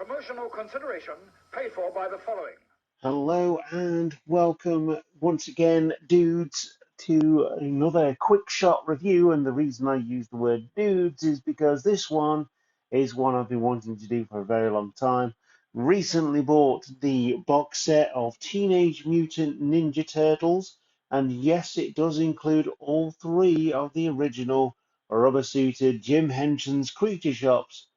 Promotional consideration paid for by the following. Hello and welcome once again, dudes, to another quick shot review. And the reason I use the word dudes is because this one is one I've been wanting to do for a very long time. Recently bought the box set of Teenage Mutant Ninja Turtles, and yes, it does include all three of the original rubber-suited Jim Henson's Creature Shops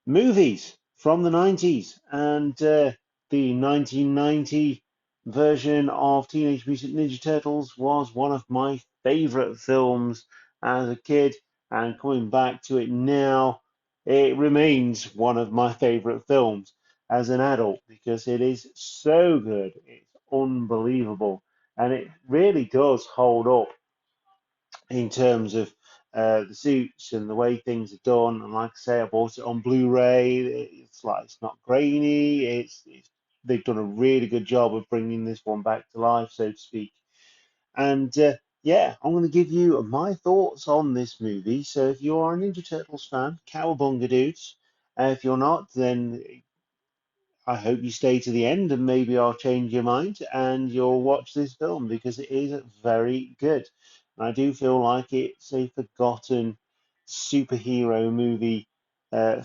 movies from the 90s, and the 1990 version of Teenage Mutant Ninja Turtles was one of my favorite films as a kid, and coming back to it now, it remains one of my favorite films as an adult because it is so good. It's unbelievable, and it really does hold up in terms of the suits and the way things are done. And like I say, I bought it on Blu-ray. It's not grainy. They've done a really good job of bringing this one back to life, so to speak. And yeah, I'm going to give you my thoughts on this movie. So if you are a Ninja Turtles fan, cowabunga dudes. If you're not, then I hope you stay to the end and maybe I'll change your mind and you'll watch this film because it is very good. And I do feel like it's a forgotten superhero movie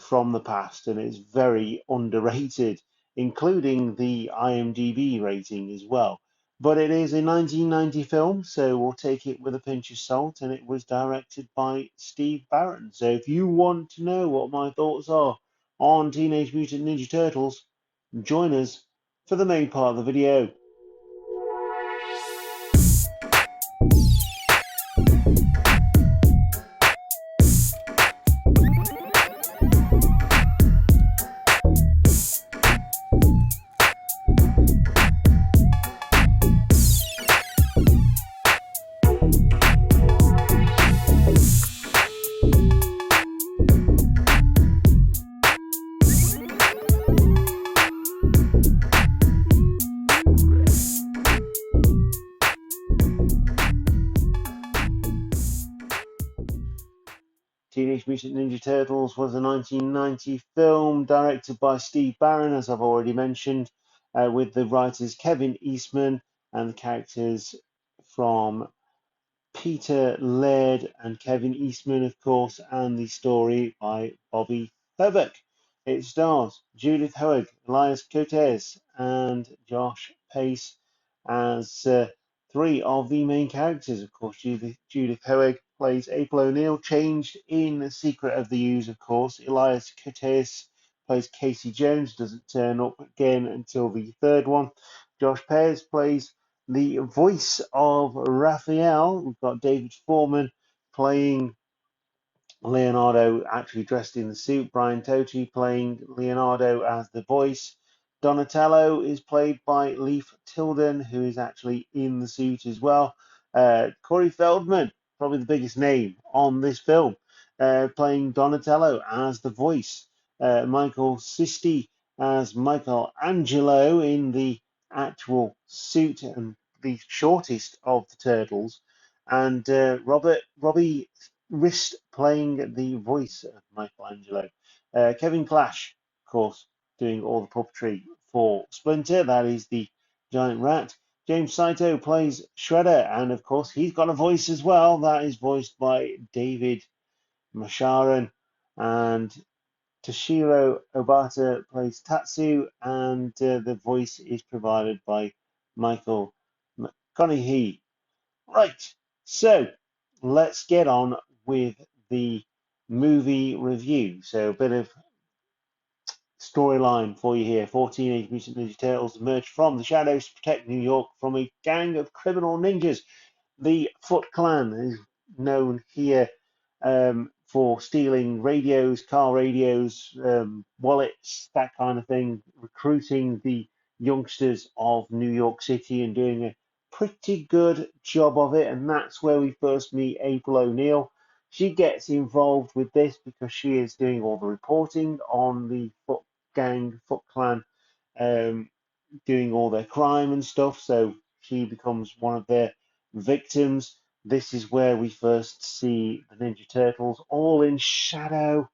from the past, and it's very underrated, including the IMDb rating as well. But it is a 1990 film, so we'll take it with a pinch of salt, and it was directed by Steve Barron. So if you want to know what my thoughts are on Teenage Mutant Ninja Turtles, join us for the main part of the video. Teenage Mutant Ninja Turtles was a 1990 film directed by Steve Barron, as I've already mentioned, with the writers Kevin Eastman and the characters from Peter Laird and Kevin Eastman, of course, and the story by Bobby Hoback. It stars Judith Hoag, Elias Cotes, and Josh Pace as three of the main characters. Of course, Judith Hoag plays April O'Neil, changed in Secret of the Ooze, of course. Elias Cotes plays Casey Jones, doesn't turn up again until the third one. Josh Pace plays the voice of Raphael. We've got David Foreman playing Leonardo, actually dressed in the suit. Brian Tochi playing Leonardo as the voice. Donatello is played by Leif Tilden, who is actually in the suit as well. Corey Feldman, probably the biggest name on this film, playing Donatello as the voice. Michael Sisti as Michelangelo in the actual suit and the shortest of the turtles. And Robbie Wrist playing the voice of Michelangelo. Kevin Clash, of course, doing all the puppetry for Splinter. That is the giant rat. James Saito plays Shredder, and of course, he's got a voice as well. That is voiced by David Masharan. And Toshiro Obata plays Tatsu, and the voice is provided by Michael McConaughey. Right, so let's get on with the movie review. So a bit of storyline for you here. 4 Teenage Mutant Ninja Turtles emerge from the shadows to protect New York from a gang of criminal ninjas. The Foot Clan is known here for stealing radios, car radios, wallets, that kind of thing, recruiting the youngsters of New York City and doing a pretty good job of it. And that's where we first meet April O'Neil. She gets involved with this because she is doing all the reporting on the Foot Gang, Foot Clan, doing all their crime and stuff. So she becomes one of their victims. This is where we first see the Ninja Turtles all in shadow,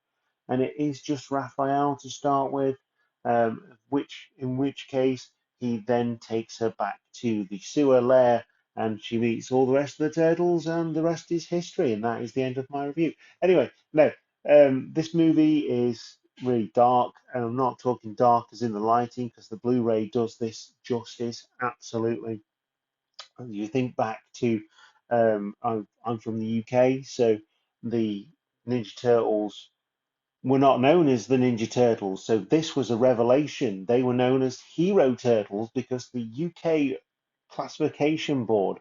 and it is just Raphael to start with, in which case he then takes her back to the sewer lair and she meets all the rest of the turtles, and the rest is history, and that is the end of my review. Anyway, no, this movie is really dark, and I'm not talking dark as in the lighting, because the Blu-ray does this justice absolutely. You think back to, I'm from the UK, so the Ninja Turtles were not known as the Ninja Turtles, so this was a revelation. They were known as Hero Turtles because the UK classification board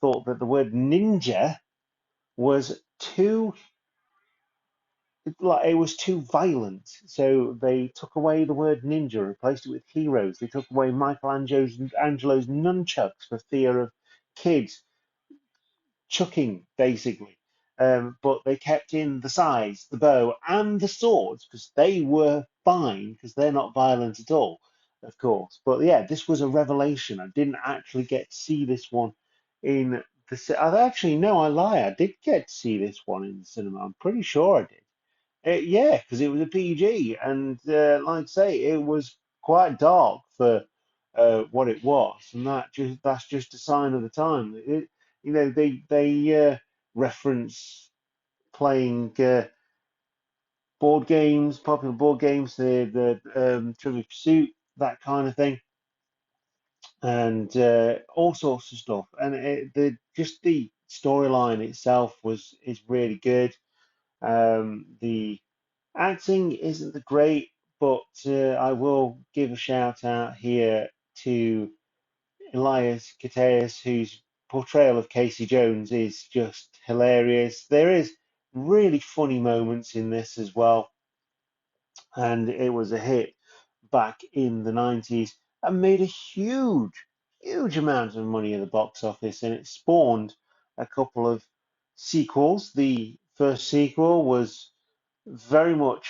thought that the word ninja was too, like, it was too violent. So they took away the word ninja, replaced it with heroes. They took away Angelo's nunchucks for fear of kids chucking, basically. But they kept in the size, the bow, and the swords because they were fine because they're not violent at all, of course. But yeah, this was a revelation. I didn't actually get to see this one in I actually, no, I lie. I did get to see this one in the cinema. I'm pretty sure I did. Yeah, because it was a PG, and like I say, it was quite dark for what it was, and that's just a sign of the time. They reference playing board games, popular board games, the Trivial Pursuit, that kind of thing, and all sorts of stuff. And just the storyline itself is really good. The acting isn't the great, but I will give a shout out here to Elias Koteas, whose portrayal of Casey Jones is just hilarious. There is really funny moments in this as well, and it was a hit back in the 90s and made a huge amount of money at the box office, and it spawned a couple of sequels. The first sequel was very much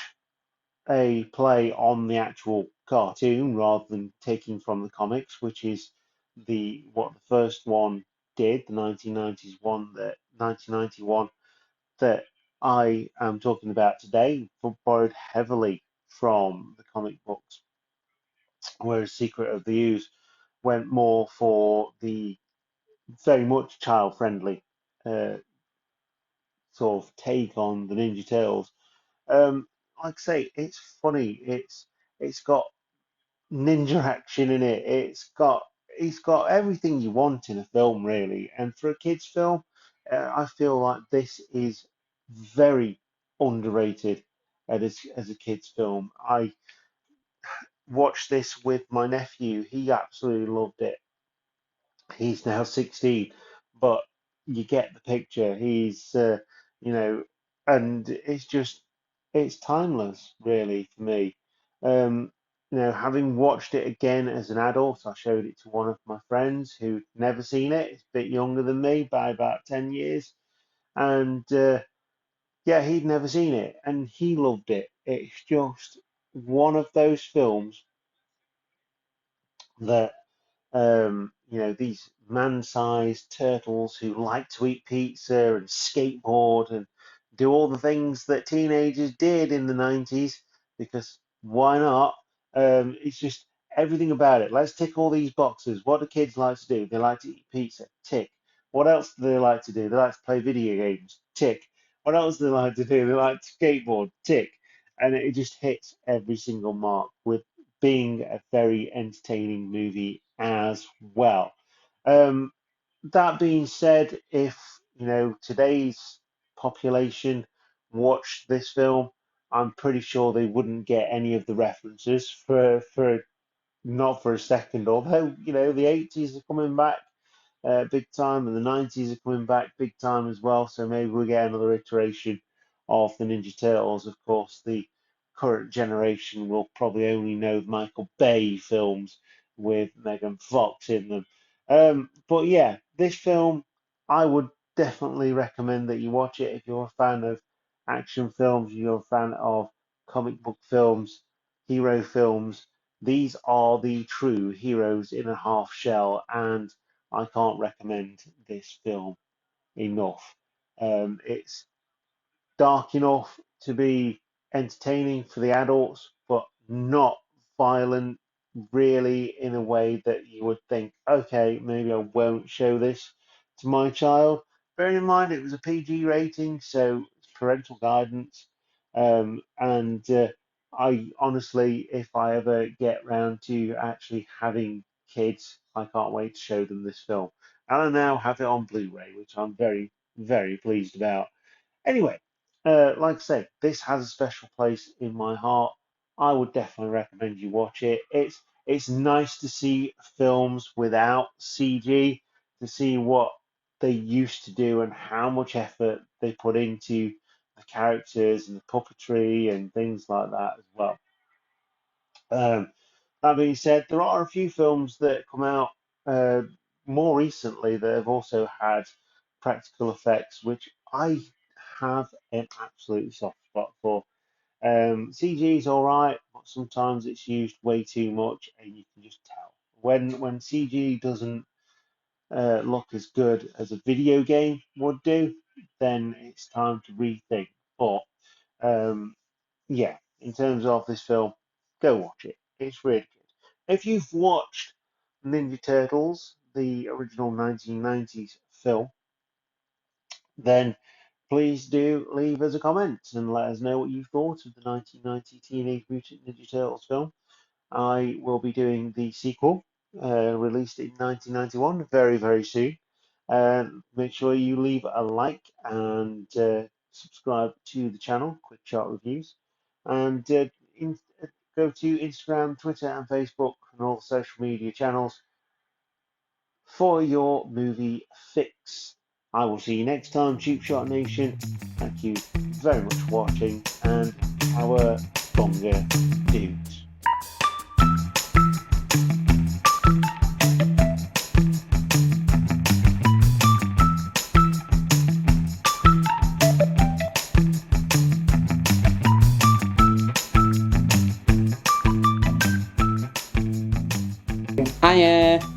a play on the actual cartoon rather than taking from the comics, which is what the first one did, the 1991 that I am talking about today, borrowed heavily from the comic books, whereas Secret of the Ooze went more for the very much child-friendly uh, sort of take on the Ninja Turtles. Like I say, it's funny. It's got ninja action in it. It's got everything you want in a film, really. And for a kids' film, I feel like this is very underrated as a kids' film. I watched this with my nephew. He absolutely loved it. He's now 16, but you get the picture. You know, and it's timeless, really, for me. Having watched it again as an adult, I showed it to one of my friends who'd never seen it. It's a bit younger than me by about 10 years. And yeah, he'd never seen it, and he loved it. It's just one of those films that these man-sized turtles who like to eat pizza and skateboard and do all the things that teenagers did in the 90s, because why not? It's just everything about it. Let's tick all these boxes. What do kids like to do? They like to eat pizza. Tick. What else do they like to do? They like to play video games. Tick. What else do they like to do? They like to skateboard. Tick. And it just hits every single mark with being a very entertaining movie as well. Um, that being said, if today's population watched this film, I'm pretty sure they wouldn't get any of the references for not for a second. Although the 80s are coming back big time, and the 90s are coming back big time as well. So maybe we'll get another iteration of the Ninja Turtles. Of course, the current generation will probably only know the Michael Bay films with Megan Fox in them. But yeah, this film, I would definitely recommend that you watch it if you're a fan of action films, you're a fan of comic book films, hero films. These are the true heroes in a half shell, and I can't recommend this film enough. It's dark enough to be entertaining for the adults, but not violent really in a way that you would think, okay, maybe I won't show this to my child. Bearing in mind it was a PG rating, so it's parental guidance. And I honestly, if I ever get round to actually having kids, I can't wait to show them this film. And I now have it on Blu-ray, which I'm very, very pleased about. Anyway, like I say, this has a special place in my heart. I would definitely recommend you watch it. It's nice to see films without CG, to see what they used to do and how much effort they put into the characters and the puppetry and things like that as well. Um, that being said, there are a few films that come out uh, more recently that have also had practical effects, which I have an absolutely soft spot for. CG is all right, but sometimes it's used way too much, and you can just tell when CG doesn't look as good as a video game would do, then it's time to rethink. But um, yeah, in terms of this film, go watch it. It's really good. If you've watched Ninja Turtles, the original 1990s film, then please do leave us a comment and let us know what you thought of the 1990 Teenage Mutant Ninja Turtles film. I will be doing the sequel, released in 1991, very, very soon. Make sure you leave a like and subscribe to the channel, Quick Shot Reviews, and go to Instagram, Twitter, and Facebook, and all social media channels for your movie fix. I will see you next time, Cheap Shot Nation. Thank you very much for watching, and our bonga dudes. Hiya.